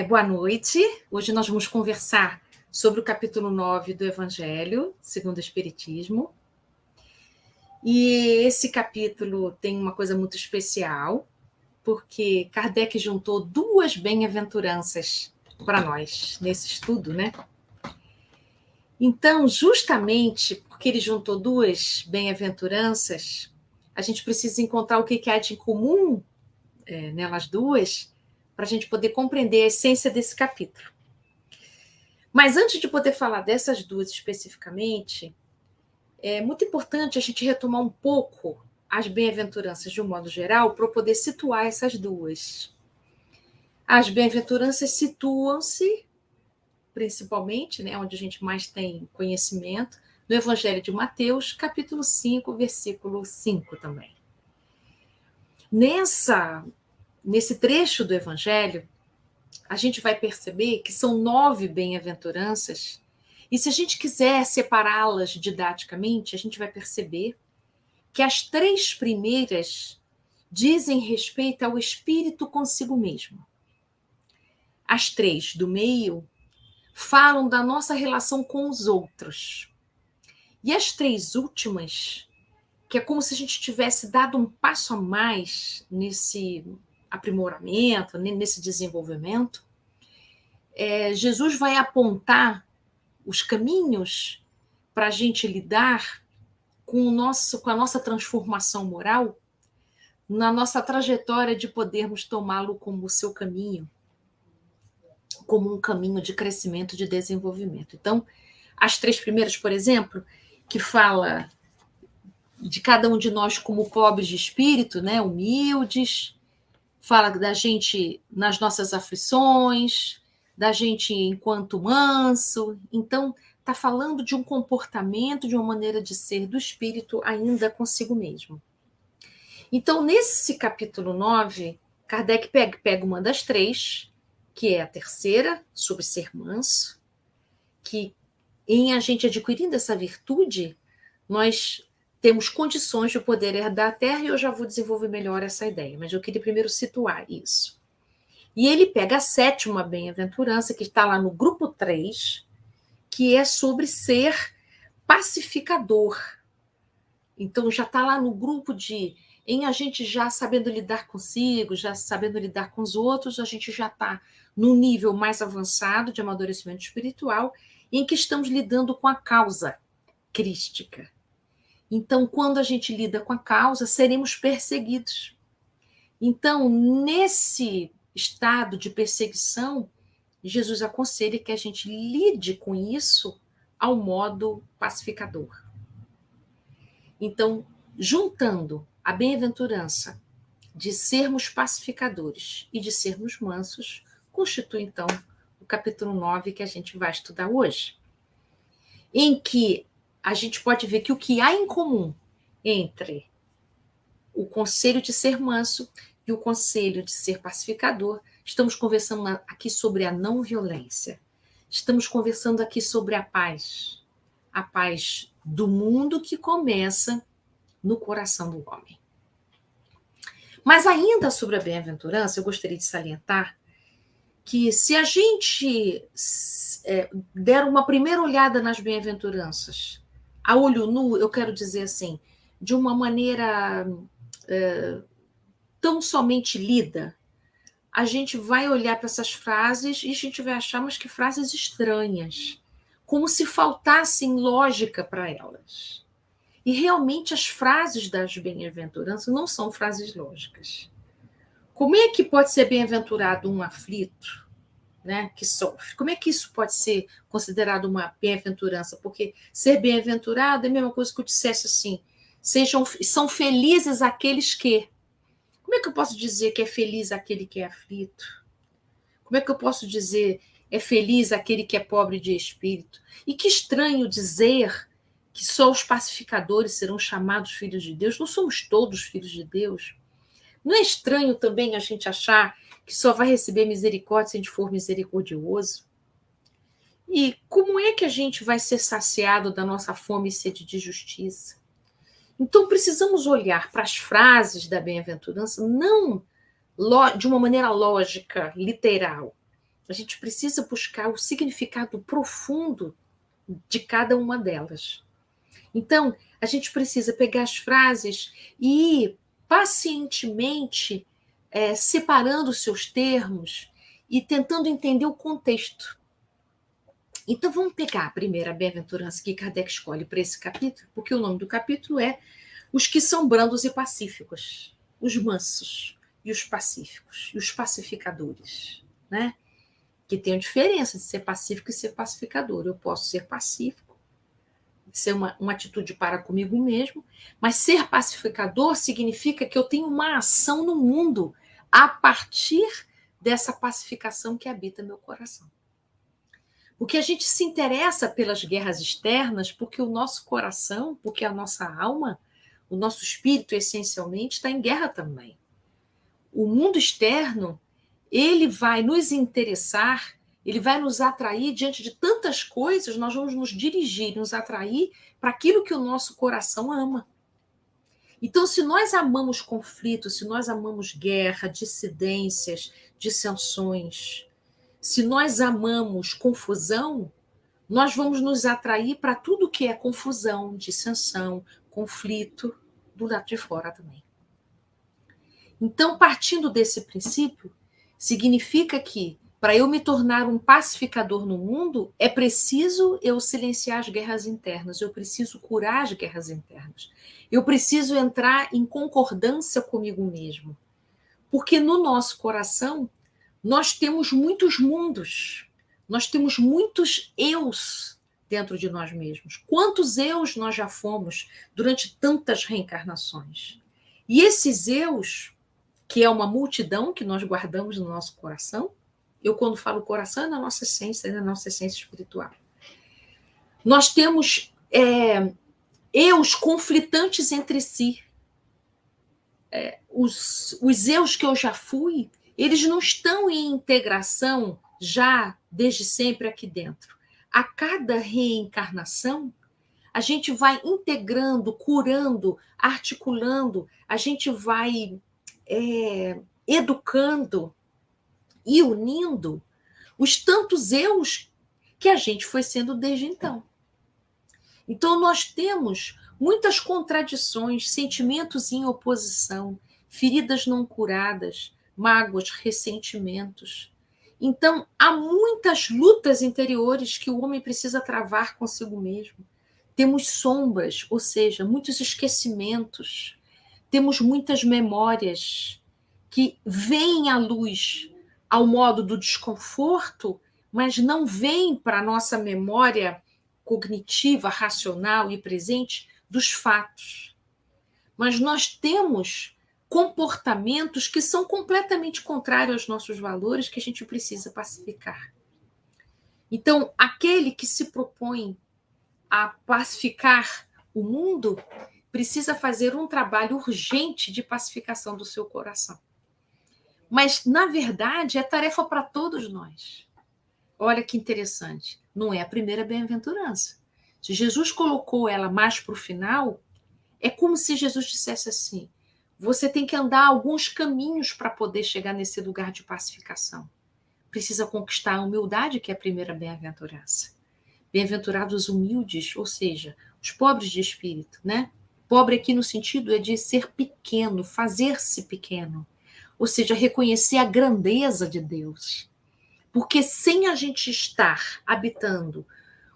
Boa noite. Hoje nós vamos conversar sobre o capítulo 9 do Evangelho, segundo o Espiritismo. E esse capítulo tem uma coisa muito especial, porque Kardec juntou duas bem-aventuranças para nós nesse estudo, né? Então, justamente porque ele juntou duas bem-aventuranças, a gente precisa encontrar o que há de comum nelas duas, para a gente poder compreender a essência desse capítulo. Mas antes de poder falar dessas duas especificamente, é muito importante a gente retomar um pouco as bem-aventuranças de um modo geral para poder situar essas duas. As bem-aventuranças situam-se, principalmente, né, onde a gente mais tem conhecimento, no Evangelho de Mateus, capítulo 5, versículo 5 também. Nesse trecho do Evangelho, a gente vai perceber que são 9 bem-aventuranças, e se a gente quiser separá-las didaticamente, a gente vai perceber que as 3 primeiras dizem respeito ao espírito consigo mesmo. As 3 do meio falam da nossa relação com os outros. E as 3 últimas, que é como se a gente tivesse dado um passo a mais nesse aprimoramento, nesse desenvolvimento, Jesus vai apontar os caminhos para a gente lidar com a nossa transformação moral, na nossa trajetória de podermos tomá-lo como o seu caminho, como um caminho de crescimento, de desenvolvimento. Então, as 3 primeiras, por exemplo, que fala de cada um de nós como pobres de espírito, né, humildes, fala da gente nas nossas aflições, da gente enquanto manso. Então, está falando de um comportamento, de uma maneira de ser do espírito ainda consigo mesmo. Então, nesse capítulo 9, Kardec pega uma das 3, que é a terceira, sobre ser manso, que em a gente adquirindo essa virtude, nós temos condições de poder herdar a terra, e eu já vou desenvolver melhor essa ideia, mas eu queria primeiro situar isso. E ele pega a 7ª bem-aventurança, que está lá no grupo 3, que é sobre ser pacificador. Então, já está lá no grupo em a gente já sabendo lidar consigo, já sabendo lidar com os outros, a gente já está num nível mais avançado de amadurecimento espiritual, em que estamos lidando com a causa crística. Então, quando a gente lida com a causa, seremos perseguidos. Então, nesse estado de perseguição, Jesus aconselha que a gente lide com isso ao modo pacificador. Então, juntando a bem-aventurança de sermos pacificadores e de sermos mansos, constitui, então, o capítulo 9 que a gente vai estudar hoje, em que a gente pode ver que o que há em comum entre o conselho de ser manso e o conselho de ser pacificador, estamos conversando aqui sobre a não violência, estamos conversando aqui sobre a paz do mundo que começa no coração do homem. Mas ainda sobre a bem-aventurança, eu gostaria de salientar que se a gente der uma primeira olhada nas bem-aventuranças, a olho nu, eu quero dizer assim, de uma maneira tão somente lida, a gente vai olhar para essas frases e a gente vai achar, mas que frases estranhas, como se faltasse lógica para elas. E realmente as frases das bem-aventuranças não são frases lógicas. Como é que pode ser bem-aventurado um aflito, né, que sofre? Como é que isso pode ser considerado uma bem-aventurança? Porque ser bem-aventurado é a mesma coisa que eu dissesse assim, são felizes aqueles que... Como é que eu posso dizer que é feliz aquele que é aflito? Como é que eu posso dizer é feliz aquele que é pobre de espírito? E que estranho dizer que só os pacificadores serão chamados filhos de Deus. Não somos todos filhos de Deus. Não é estranho também a gente achar que só vai receber misericórdia se a gente for misericordioso? E como é que a gente vai ser saciado da nossa fome e sede de justiça? Então, precisamos olhar para as frases da bem-aventurança não de uma maneira lógica, literal, A gente precisa buscar o significado profundo de cada uma delas. Então, a gente precisa pegar as frases e ir pacientemente separando os seus termos e tentando entender o contexto. Então, vamos pegar a primeira bem-aventurança que Kardec escolhe para esse capítulo, porque o nome do capítulo é Os que são brandos e pacíficos, os mansos e os pacíficos, e os pacificadores, né? Que tem a diferença de ser pacífico e ser pacificador. Eu posso ser pacífico, ser uma atitude para comigo mesmo, mas ser pacificador significa que eu tenho uma ação no mundo a partir dessa pacificação que habita meu coração. Porque a gente se interessa pelas guerras externas, porque o nosso coração, porque a nossa alma, o nosso espírito, essencialmente, está em guerra também. O mundo externo, ele vai nos interessar, ele vai nos atrair diante de tantas coisas, nós vamos nos dirigir, nos atrair para aquilo que o nosso coração ama. Então, se nós amamos conflito, se nós amamos guerra, dissidências, dissensões, se nós amamos confusão, nós vamos nos atrair para tudo que é confusão, dissensão, conflito, do lado de fora também. Então, partindo desse princípio, significa que, para eu me tornar um pacificador no mundo, é preciso eu silenciar as guerras internas, eu preciso curar as guerras internas, eu preciso entrar em concordância comigo mesmo. Porque no nosso coração, nós temos muitos mundos, nós temos muitos eus dentro de nós mesmos. Quantos eus nós já fomos durante tantas reencarnações? E esses eus, que é uma multidão que nós guardamos no nosso coração, eu quando falo coração é na nossa essência espiritual. Nós temos eus conflitantes entre si. Os eus que eu já fui, eles não estão em integração já desde sempre aqui dentro. A cada reencarnação, a gente vai integrando, curando, articulando, a gente vai educando e unindo os tantos eus que a gente foi sendo desde então. Então, nós temos muitas contradições, sentimentos em oposição, feridas não curadas, mágoas, ressentimentos. Então, há muitas lutas interiores que o homem precisa travar consigo mesmo. Temos sombras, ou seja, muitos esquecimentos. Temos muitas memórias que vêm à luz ao modo do desconforto, mas não vêm para a nossa memória cognitiva, racional e presente dos fatos. Mas nós temos comportamentos que são completamente contrários aos nossos valores que a gente precisa pacificar. Então, aquele que se propõe a pacificar o mundo precisa fazer um trabalho urgente de pacificação do seu coração. Mas, na verdade, é tarefa para todos nós. Olha que interessante. Não é a primeira bem-aventurança. Se Jesus colocou ela mais para o final, é como se Jesus dissesse assim: você tem que andar alguns caminhos para poder chegar nesse lugar de pacificação. Precisa conquistar a humildade, que é a primeira bem-aventurança. Bem-aventurados humildes, ou seja, os pobres de espírito, né? Pobre aqui no sentido é de ser pequeno, fazer-se pequeno. Ou seja, reconhecer a grandeza de Deus. Porque sem a gente estar habitando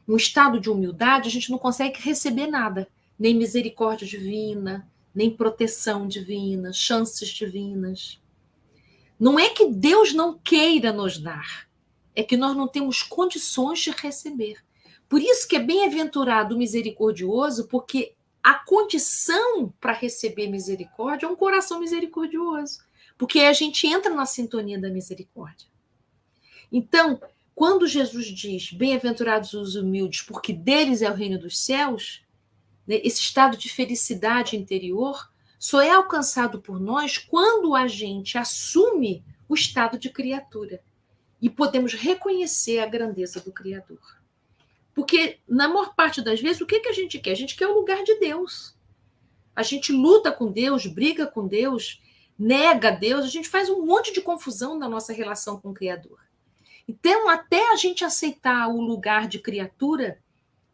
um estado de humildade, a gente não consegue receber nada. Nem misericórdia divina, nem proteção divina, chances divinas. Não é que Deus não queira nos dar, é que nós não temos condições de receber. Por isso que é bem-aventurado o misericordioso, porque a condição para receber misericórdia é um coração misericordioso. Porque a gente entra na sintonia da misericórdia. Então, quando Jesus diz, bem-aventurados os humildes, porque deles é o reino dos céus, né, esse estado de felicidade interior só é alcançado por nós quando a gente assume o estado de criatura e podemos reconhecer a grandeza do Criador. Porque, na maior parte das vezes, o que a gente quer? A gente quer o lugar de Deus. A gente luta com Deus, briga com Deus, nega Deus, a gente faz um monte de confusão na nossa relação com o Criador. Então, até a gente aceitar o lugar de criatura,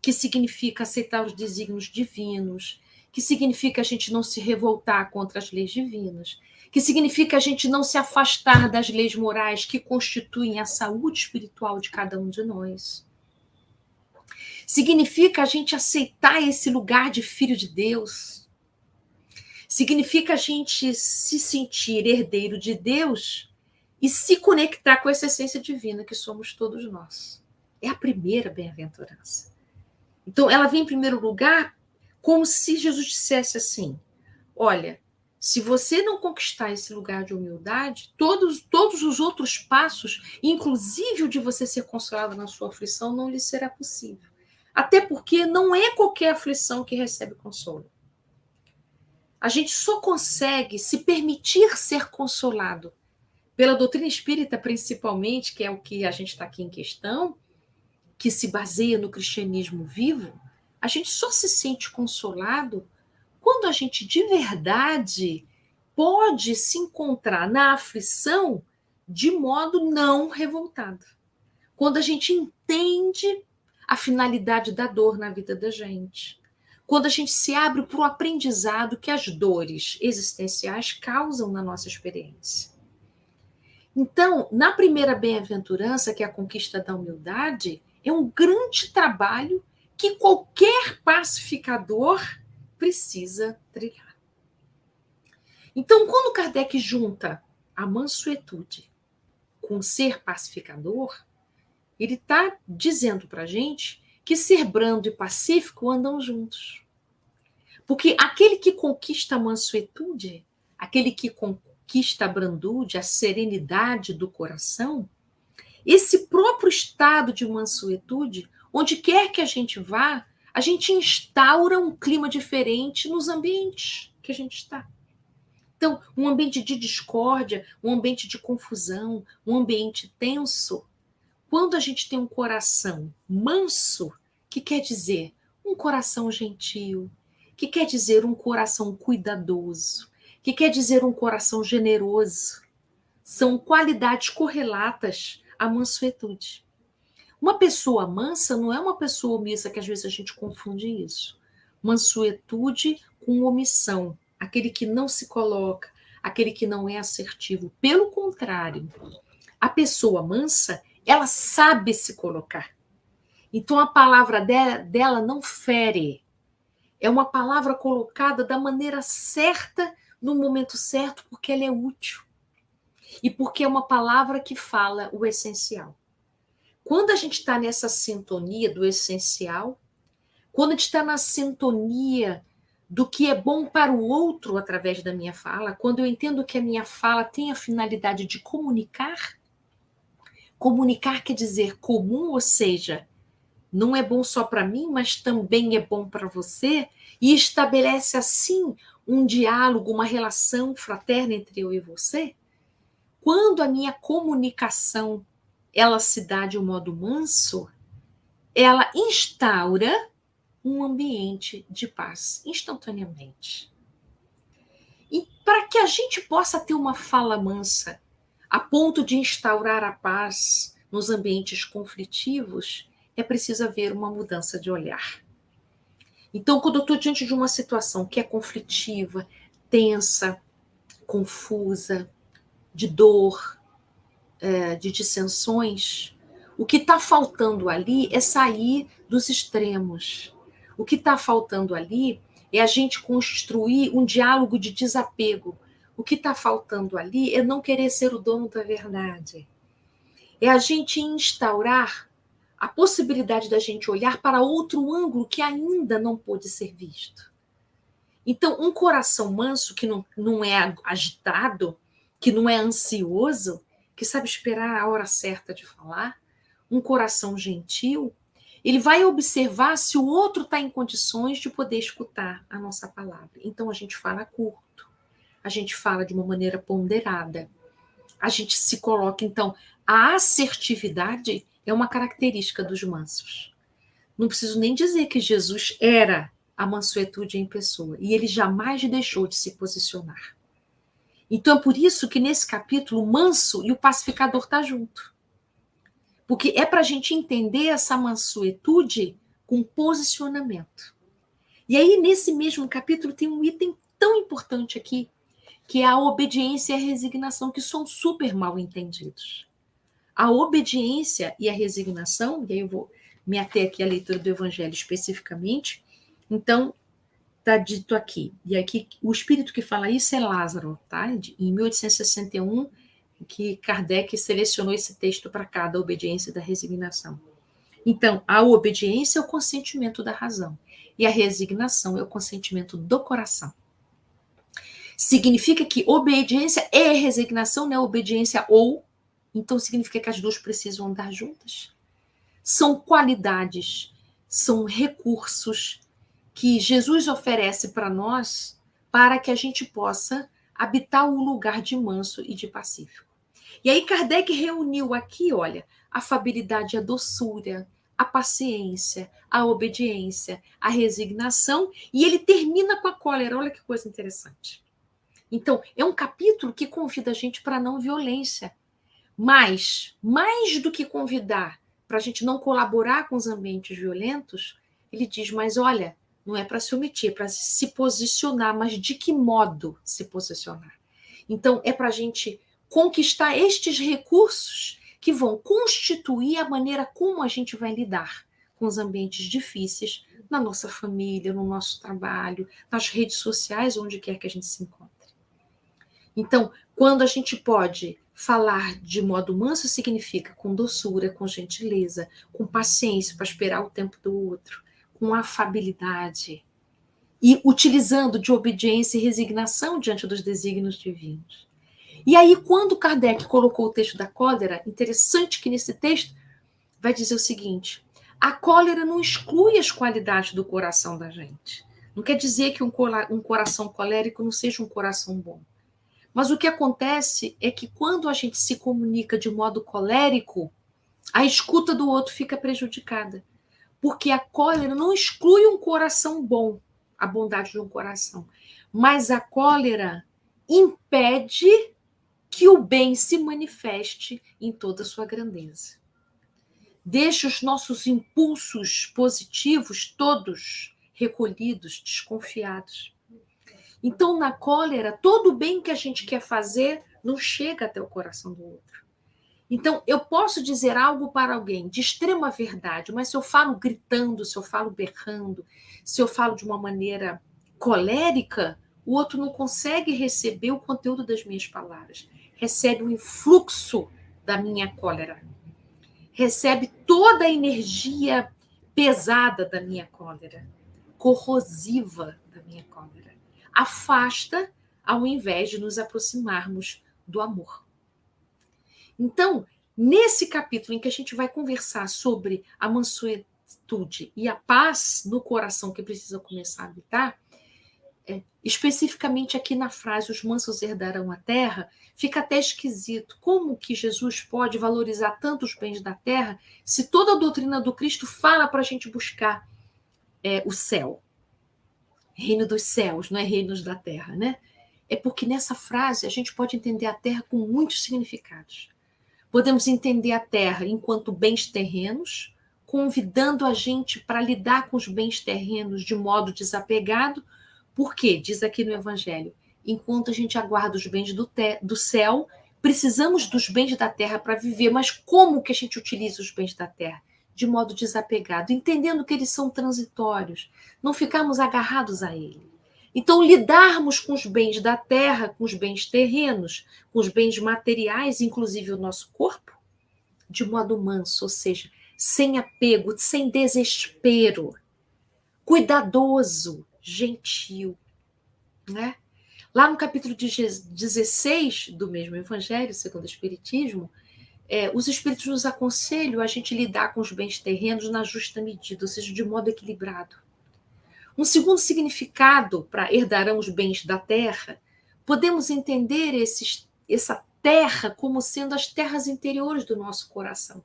que significa aceitar os desígnios divinos, que significa a gente não se revoltar contra as leis divinas, que significa a gente não se afastar das leis morais que constituem a saúde espiritual de cada um de nós. Significa a gente aceitar esse lugar de filho de Deus. Significa a gente se sentir herdeiro de Deus e se conectar com essa essência divina que somos todos nós. É a primeira bem-aventurança. Então, ela vem em primeiro lugar como se Jesus dissesse assim, olha, se você não conquistar esse lugar de humildade, todos os outros passos, inclusive o de você ser consolado na sua aflição, não lhe será possível. Até porque não é qualquer aflição que recebe consolo. A gente só consegue se permitir ser consolado pela doutrina espírita, principalmente, que é o que a gente está aqui em questão, que se baseia no cristianismo vivo, a gente só se sente consolado quando a gente de verdade pode se encontrar na aflição de modo não revoltado. Quando a gente entende a finalidade da dor na vida da gente. Quando a gente se abre para o aprendizado que as dores existenciais causam na nossa experiência. Então, na primeira bem-aventurança, que é a conquista da humildade, é um grande trabalho que qualquer pacificador precisa trilhar. Então, quando Kardec junta a mansuetude com o ser pacificador, ele está dizendo para a gente que ser brando e pacífico andam juntos. Porque aquele que conquista a mansuetude, aquele que conquista a brandude, a serenidade do coração, esse próprio estado de mansuetude, onde quer que a gente vá, a gente instaura um clima diferente nos ambientes que a gente está. Então, um ambiente de discórdia, um ambiente de confusão, um ambiente tenso. Quando a gente tem um coração manso, que quer dizer um coração gentil, que quer dizer um coração cuidadoso, que quer dizer um coração generoso, são qualidades correlatas à mansuetude. Uma pessoa mansa não é uma pessoa omissa, que às vezes a gente confunde isso. Mansuetude com omissão, aquele que não se coloca, aquele que não é assertivo. Pelo contrário, a pessoa mansa, ela sabe se colocar. Então a palavra dela não fere. É uma palavra colocada da maneira certa, no momento certo, porque ela é útil. E porque é uma palavra que fala o essencial. Quando a gente está nessa sintonia do essencial, quando a gente está na sintonia do que é bom para o outro através da minha fala, quando eu entendo que a minha fala tem a finalidade de comunicar, comunicar quer dizer comum, ou seja, não é bom só para mim, mas também é bom para você, e estabelece assim um diálogo, uma relação fraterna entre eu e você. Quando a minha comunicação ela se dá de um modo manso, ela instaura um ambiente de paz instantaneamente. E para que a gente possa ter uma fala mansa, a ponto de instaurar a paz nos ambientes conflitivos, é preciso haver uma mudança de olhar. Então, quando eu estou diante de uma situação que é conflitiva, tensa, confusa, de dor, de dissensões, o que está faltando ali é sair dos extremos. O que está faltando ali é a gente construir um diálogo de desapego. O que está faltando ali é não querer ser o dono da verdade. É a gente instaurar a possibilidade da gente olhar para outro ângulo que ainda não pôde ser visto. Então, um coração manso, que não é agitado, que não é ansioso, que sabe esperar a hora certa de falar, um coração gentil, ele vai observar se o outro está em condições de poder escutar a nossa palavra. Então, a gente fala curto, a gente fala de uma maneira ponderada, a gente se coloca. Então, a assertividade é uma característica dos mansos. Não preciso nem dizer que Jesus era a mansuetude em pessoa, e ele jamais deixou de se posicionar. Então, é por isso que nesse capítulo o manso e o pacificador estão juntos. Porque é para a gente entender essa mansuetude com posicionamento. E aí, nesse mesmo capítulo, tem um item tão importante aqui, que é a obediência e a resignação, que são super mal entendidos. A obediência e a resignação, e aí eu vou me ater aqui à leitura do Evangelho especificamente. Então, está dito aqui, e aqui o espírito que fala isso é Lázaro, tá? Em 1861, que Kardec selecionou esse texto para cá, da obediência e da resignação. Então, a obediência é o consentimento da razão, e a resignação é o consentimento do coração. Significa que obediência é resignação, não é obediência ou, então significa que as duas precisam andar juntas. São qualidades, são recursos que Jesus oferece para nós para que a gente possa habitar o lugar de manso e de pacífico. E aí Kardec reuniu aqui, olha, a afabilidade, a doçura, a paciência, a obediência, a resignação, e ele termina com a cólera. Olha que coisa interessante. Então, é um capítulo que convida a gente para a não violência. Mas, mais do que convidar para a gente não colaborar com os ambientes violentos, ele diz, mas olha, não é para se omitir, é para se posicionar, mas de que modo se posicionar? Então, é para a gente conquistar estes recursos que vão constituir a maneira como a gente vai lidar com os ambientes difíceis na nossa família, no nosso trabalho, nas redes sociais, onde quer que a gente se encontre. Então, quando a gente pode falar de modo manso, significa com doçura, com gentileza, com paciência para esperar o tempo do outro, com afabilidade e utilizando de obediência e resignação diante dos desígnios divinos. E aí, quando Kardec colocou o texto da cólera, interessante que nesse texto vai dizer o seguinte: a cólera não exclui as qualidades do coração da gente. Não quer dizer que um coração colérico não seja um coração bom. Mas o que acontece é que quando a gente se comunica de modo colérico, a escuta do outro fica prejudicada. Porque a cólera não exclui um coração bom, a bondade de um coração. Mas a cólera impede que o bem se manifeste em toda a sua grandeza. Deixa os nossos impulsos positivos todos recolhidos, desconfiados. Então, na cólera, todo o bem que a gente quer fazer não chega até o coração do outro. Então, eu posso dizer algo para alguém de extrema verdade, mas se eu falo gritando, se eu falo berrando, se eu falo de uma maneira colérica, o outro não consegue receber o conteúdo das minhas palavras. Recebe o influxo da minha cólera. Recebe toda a energia pesada da minha cólera, corrosiva da minha cólera. Afasta ao invés de nos aproximarmos do amor. Então, nesse capítulo em que a gente vai conversar sobre a mansuetude e a paz no coração que precisa começar a habitar, especificamente aqui na frase os mansos herdarão a terra, fica até esquisito. Como que Jesus pode valorizar tanto os bens da terra se toda a doutrina do Cristo fala para a gente buscar o céu? Reino dos céus, não é reinos da terra, né? É porque nessa frase a gente pode entender a terra com muitos significados. Podemos entender a terra enquanto bens terrenos, convidando a gente para lidar com os bens terrenos de modo desapegado, porque, diz aqui no Evangelho, enquanto a gente aguarda os bens do céu, precisamos dos bens da terra para viver, mas como que a gente utiliza os bens da terra? De modo desapegado, entendendo que eles são transitórios, não ficarmos agarrados a ele. Então, lidarmos com os bens da terra, com os bens terrenos, com os bens materiais, inclusive o nosso corpo, de modo manso, ou seja, sem apego, sem desespero, cuidadoso, gentil, né? Lá no capítulo 16 do mesmo Evangelho, segundo o Espiritismo, os Espíritos nos aconselham a gente lidar com os bens terrenos na justa medida, ou seja, de modo equilibrado. Um segundo significado para herdarão os bens da terra, podemos entender essa terra como sendo as terras interiores do nosso coração.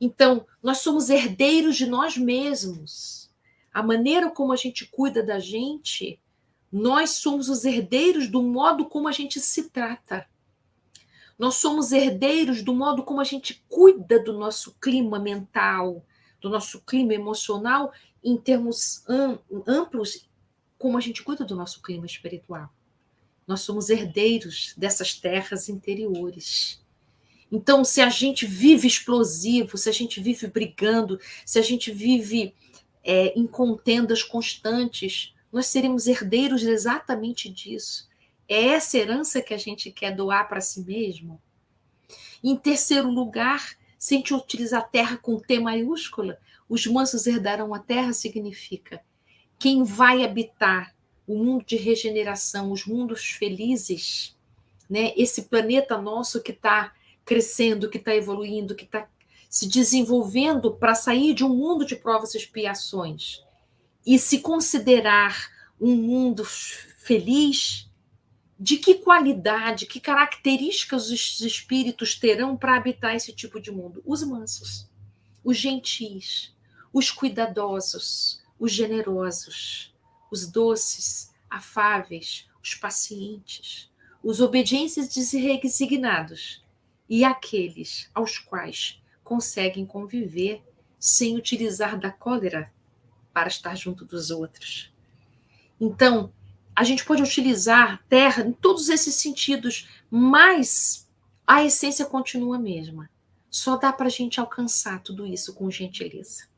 Então, nós somos herdeiros de nós mesmos. A maneira como a gente cuida da gente, nós somos os herdeiros do modo como a gente se trata. Nós somos herdeiros do modo como a gente cuida do nosso clima mental, do nosso clima emocional, em termos amplos, como a gente cuida do nosso clima espiritual. Nós somos herdeiros dessas terras interiores. Então, se a gente vive explosivo, se a gente vive brigando, se a gente vive em contendas constantes, nós seremos herdeiros exatamente disso. É essa herança que a gente quer doar para si mesmo? Em terceiro lugar, se a gente utilizar a terra com T maiúscula, os mansos herdarão a terra significa quem vai habitar o mundo de regeneração, os mundos felizes, né? Esse planeta nosso que está crescendo, que está evoluindo, que está se desenvolvendo para sair de um mundo de provas e expiações e se considerar um mundo feliz, de que qualidade, que características os espíritos terão para habitar esse tipo de mundo? Os mansos, os gentis, os cuidadosos, os generosos, os doces, afáveis, os pacientes, os obedientes designados e aqueles aos quais conseguem conviver sem utilizar da cólera para estar junto dos outros. Então, a gente pode utilizar a terra em todos esses sentidos, mas a essência continua a mesma. Só dá para a gente alcançar tudo isso com gentileza.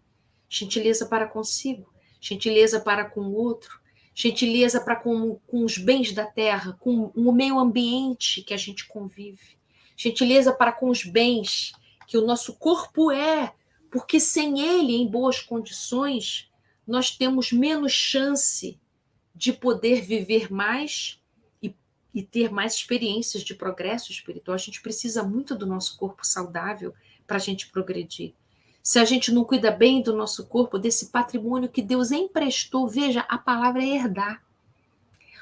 Gentileza para consigo, gentileza para com o outro, gentileza para com os bens da terra, com o meio ambiente que a gente convive, gentileza para com os bens que o nosso corpo é, porque sem ele, em boas condições, nós temos menos chance de poder viver mais e ter mais experiências de progresso espiritual. A gente precisa muito do nosso corpo saudável para a gente progredir. Se a gente não cuida bem do nosso corpo, desse patrimônio que Deus emprestou, veja, a palavra é herdar.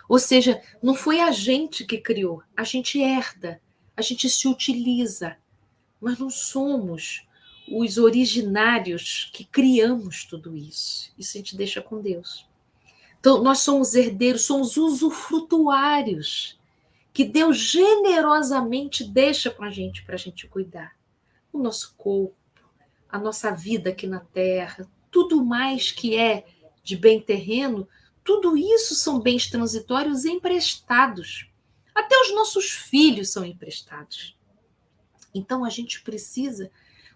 Ou seja, não foi a gente que criou, a gente herda, a gente se utiliza, mas não somos os originários que criamos tudo isso. Isso a gente deixa com Deus. Então, nós somos herdeiros, somos usufrutuários, que Deus generosamente deixa para a gente cuidar. O nosso corpo, a nossa vida aqui na Terra, tudo mais que é de bem terreno, tudo isso são bens transitórios emprestados. Até os nossos filhos são emprestados. Então, a gente precisa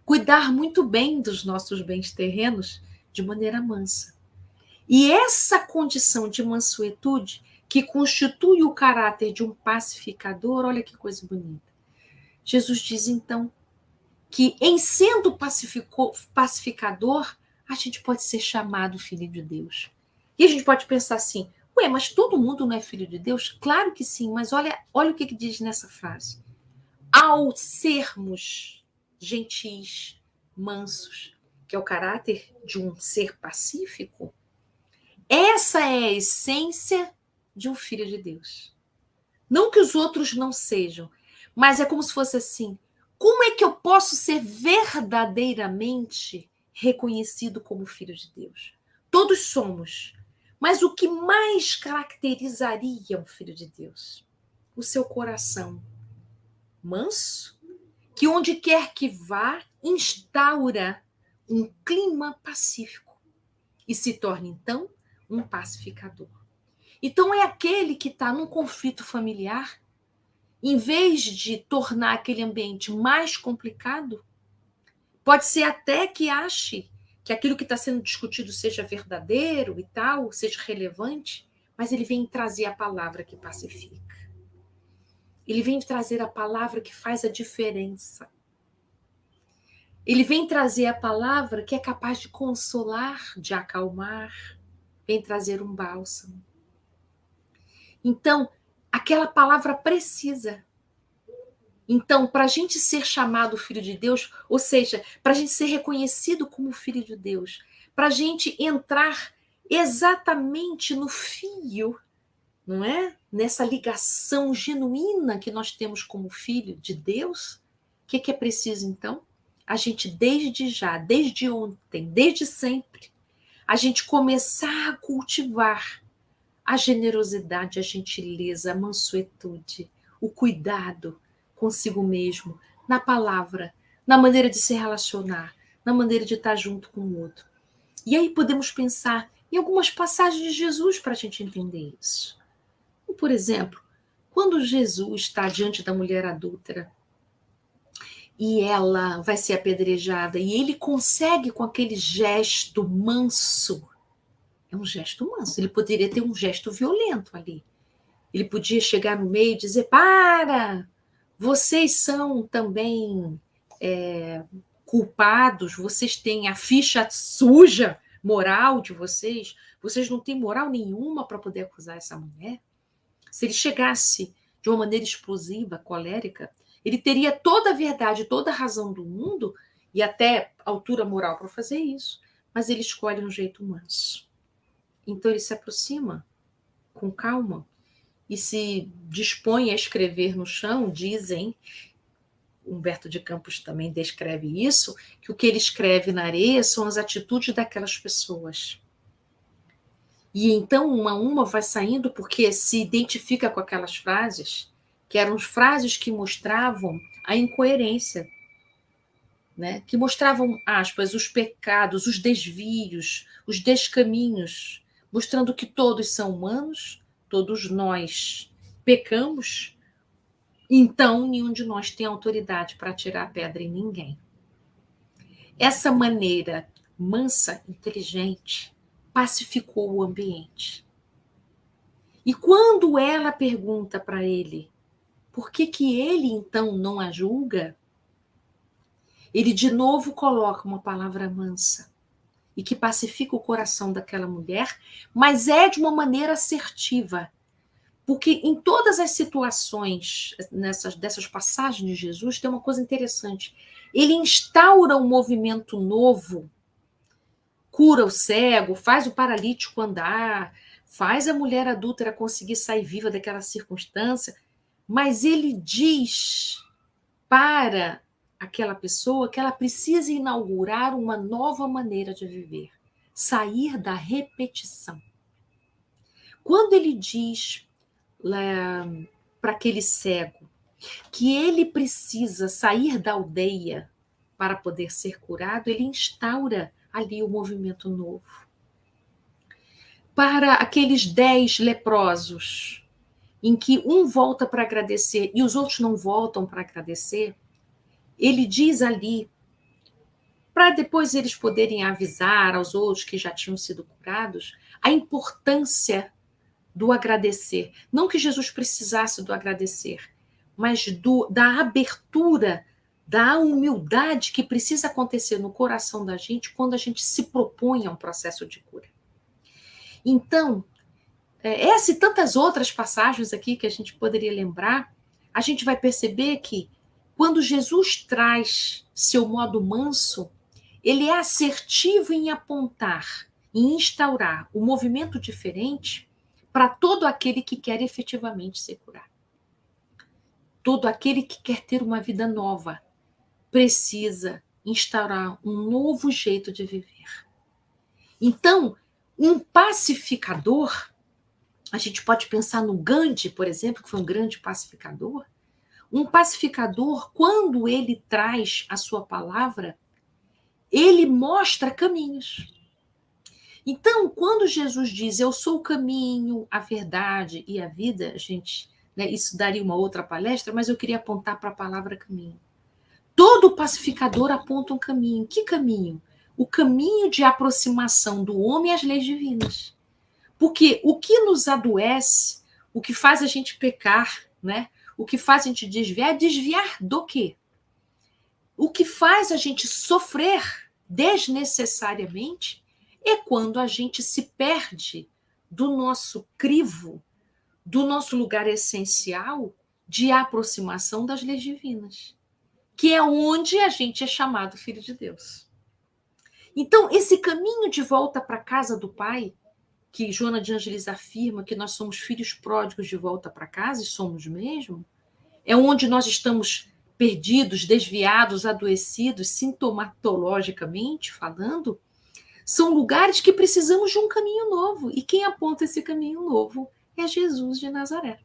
cuidar muito bem dos nossos bens terrenos de maneira mansa. E essa condição de mansuetude, que constitui o caráter de um pacificador, olha que coisa bonita. Jesus diz, então, que em sendo pacificador, a gente pode ser chamado filho de Deus. E a gente pode pensar assim, mas todo mundo não é filho de Deus? Claro que sim, mas olha o que diz nessa frase. Ao sermos gentis, mansos, que é o caráter de um ser pacífico, essa é a essência de um filho de Deus. Não que os outros não sejam, mas é como se fosse assim, como é que eu posso ser verdadeiramente reconhecido como filho de Deus? Todos somos, mas o que mais caracterizaria um filho de Deus? O seu coração manso, que onde quer que vá, instaura um clima pacífico e se torna, então, um pacificador. Então, é aquele que está num conflito familiar, em vez de tornar aquele ambiente mais complicado, pode ser até que ache que aquilo que está sendo discutido seja verdadeiro e tal, seja relevante, mas ele vem trazer a palavra que pacifica. Ele vem trazer a palavra que faz a diferença. Ele vem trazer a palavra que é capaz de consolar, de acalmar, vem trazer um bálsamo. Então, aquela palavra precisa. Então, para a gente ser chamado filho de Deus, ou seja, para a gente ser reconhecido como filho de Deus, para a gente entrar exatamente no fio, não é? Nessa ligação genuína que nós temos como filho de Deus, o que é preciso, então? A gente, desde já, desde ontem, desde sempre, a gente começar a cultivar a generosidade, a gentileza, a mansuetude, o cuidado consigo mesmo, na palavra, na maneira de se relacionar, na maneira de estar junto com o outro. E aí podemos pensar em algumas passagens de Jesus para a gente entender isso. Por exemplo, quando Jesus está diante da mulher adúltera e ela vai ser apedrejada e ele consegue com aquele gesto manso, é um gesto manso, ele poderia ter um gesto violento ali. Ele podia chegar no meio e dizer, para, vocês são também culpados, vocês têm a ficha suja moral de vocês não têm moral nenhuma para poder acusar essa mulher. Se ele chegasse de uma maneira explosiva, colérica, ele teria toda a verdade, toda a razão do mundo e até altura moral para fazer isso, mas ele escolhe um jeito manso. Então ele se aproxima com calma e se dispõe a escrever no chão. Dizem, Humberto de Campos também descreve isso, que o que ele escreve na areia são as atitudes daquelas pessoas. E então uma a uma vai saindo porque se identifica com aquelas frases, que eram frases que mostravam a incoerência, né? Que mostravam, aspas, os pecados, os desvios, os descaminhos, mostrando que todos são humanos, todos nós pecamos, então nenhum de nós tem autoridade para tirar a pedra em ninguém. Essa maneira mansa, inteligente, pacificou o ambiente. E quando ela pergunta para ele por que ele então não a julga, ele de novo coloca uma palavra mansa e que pacifica o coração daquela mulher, mas é de uma maneira assertiva. Porque em todas as situações dessas passagens de Jesus tem uma coisa interessante. Ele instaura um movimento novo, cura o cego, faz o paralítico andar, faz a mulher adúltera conseguir sair viva daquela circunstância, mas ele diz para aquela pessoa que ela precisa inaugurar uma nova maneira de viver, sair da repetição. Quando ele diz para aquele cego que ele precisa sair da aldeia para poder ser curado, ele instaura ali o movimento novo. Para aqueles 10 leprosos, em que um volta para agradecer e os outros não voltam para agradecer, ele diz ali, para depois eles poderem avisar aos outros que já tinham sido curados, a importância do agradecer. Não que Jesus precisasse do agradecer, mas da abertura, da humildade que precisa acontecer no coração da gente quando a gente se propõe a um processo de cura. Então, essa e tantas outras passagens aqui que a gente poderia lembrar, a gente vai perceber que quando Jesus traz seu modo manso, ele é assertivo em apontar, em instaurar um movimento diferente para todo aquele que quer efetivamente se curar. Todo aquele que quer ter uma vida nova precisa instaurar um novo jeito de viver. Então, um pacificador, a gente pode pensar no Gandhi, por exemplo, que foi um grande pacificador. Um pacificador, quando ele traz a sua palavra, ele mostra caminhos. Então, quando Jesus diz, eu sou o caminho, a verdade e a vida, gente, né, isso daria uma outra palestra, mas eu queria apontar para a palavra caminho. Todo pacificador aponta um caminho. Que caminho? O caminho de aproximação do homem às leis divinas. Porque o que nos adoece, o que faz a gente pecar, né? O que faz a gente desviar, é desviar do quê? O que faz a gente sofrer desnecessariamente é quando a gente se perde do nosso crivo, do nosso lugar essencial de aproximação das leis divinas, que é onde a gente é chamado filho de Deus. Então, esse caminho de volta para a casa do Pai, que Joana de Ângeles afirma que nós somos filhos pródigos de volta para casa, e somos mesmo, é onde nós estamos perdidos, desviados, adoecidos, sintomatologicamente falando, são lugares que precisamos de um caminho novo. E quem aponta esse caminho novo é Jesus de Nazaré.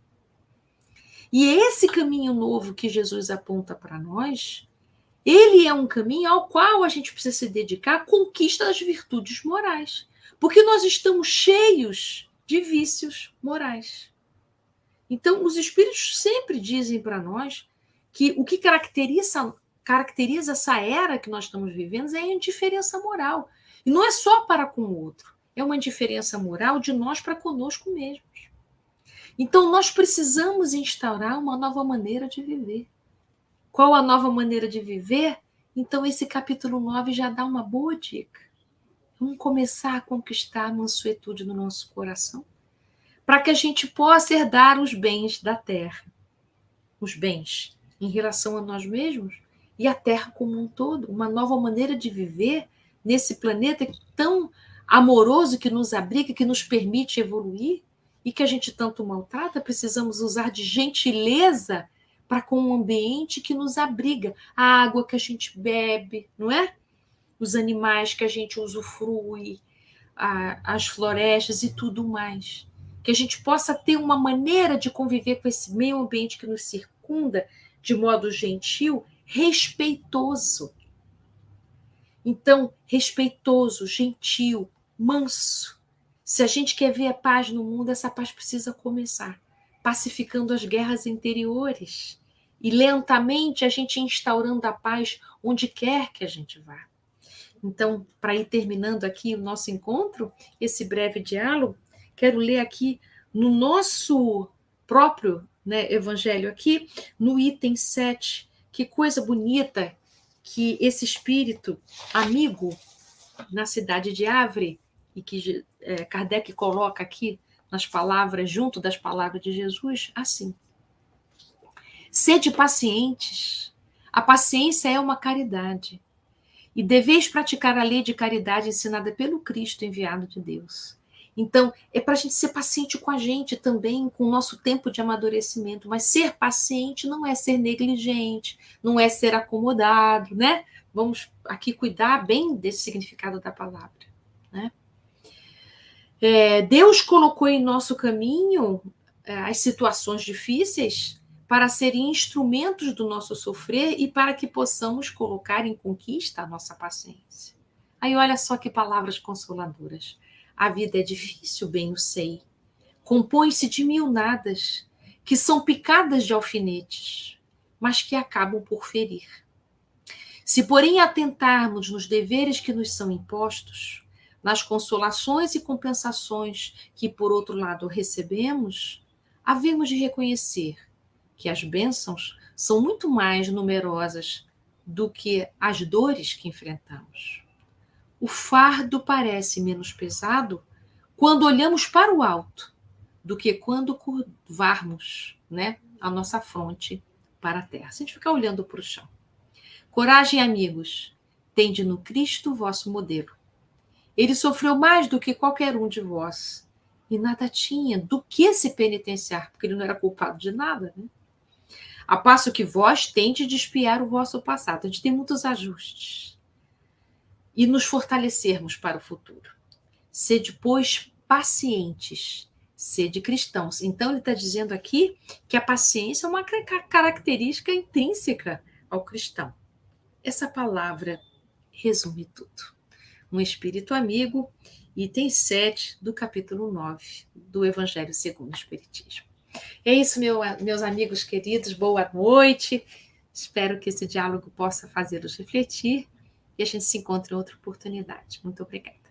E esse caminho novo que Jesus aponta para nós, ele é um caminho ao qual a gente precisa se dedicar à conquista das virtudes morais. Porque nós estamos cheios de vícios morais. Então, os espíritos sempre dizem para nós que o que caracteriza essa era que nós estamos vivendo é a indiferença moral. E não é só para com o outro, é uma indiferença moral de nós para conosco mesmos. Então, nós precisamos instaurar uma nova maneira de viver. Qual a nova maneira de viver? Então, esse capítulo 9 já dá uma boa dica. Vamos começar a conquistar a mansuetude no nosso coração, para que a gente possa herdar os bens da terra. Os bens em relação a nós mesmos e a terra como um todo. Uma nova maneira de viver nesse planeta tão amoroso, que nos abriga, que nos permite evoluir e que a gente tanto maltrata. Precisamos usar de gentileza para com um ambiente que nos abriga. A água que a gente bebe, não é? Os animais que a gente usufrui, as florestas e tudo mais. Que a gente possa ter uma maneira de conviver com esse meio ambiente que nos circunda de modo gentil, respeitoso. Então, respeitoso, gentil, manso. Se a gente quer ver a paz no mundo, essa paz precisa começar pacificando as guerras interiores e lentamente a gente instaurando a paz onde quer que a gente vá. Então, para ir terminando aqui o nosso encontro, esse breve diálogo, quero ler aqui no nosso próprio, né, evangelho aqui, no item 7, que coisa bonita que esse espírito amigo na cidade de Havre, e que Kardec coloca aqui nas palavras, junto das palavras de Jesus, assim: sede pacientes, a paciência é uma caridade, e deveis praticar a lei de caridade ensinada pelo Cristo enviado de Deus. Então, é para a gente ser paciente com a gente também, com o nosso tempo de amadurecimento. Mas ser paciente não é ser negligente, não é ser acomodado, né? Vamos aqui cuidar bem desse significado da palavra, né? Deus colocou em nosso caminho as situações difíceis para serem instrumentos do nosso sofrer e para que possamos colocar em conquista a nossa paciência. Aí olha só que palavras consoladoras. A vida é difícil, bem o sei. Compõe-se de mil nadas, que são picadas de alfinetes, mas que acabam por ferir. Se, porém, atentarmos nos deveres que nos são impostos, nas consolações e compensações que, por outro lado, recebemos, havemos de reconhecer que as bênçãos são muito mais numerosas do que as dores que enfrentamos. O fardo parece menos pesado quando olhamos para o alto do que quando curvarmos, né, a nossa fronte para a terra. Se a gente ficar olhando para o chão. Coragem, amigos, tende no Cristo vosso modelo. Ele sofreu mais do que qualquer um de vós e nada tinha do que se penitenciar, porque ele não era culpado de nada, né? A passo que vós tende de espiar o vosso passado. A gente tem muitos ajustes. E nos fortalecermos para o futuro. Sede, pois, pacientes, sede cristãos. Então, ele está dizendo aqui que a paciência é uma característica intrínseca ao cristão. Essa palavra resume tudo. Um espírito amigo, item 7 do capítulo 9 do Evangelho segundo o Espiritismo. É isso, meus amigos queridos, boa noite. Espero que esse diálogo possa fazê-los refletir e a gente se encontre em outra oportunidade. Muito obrigada.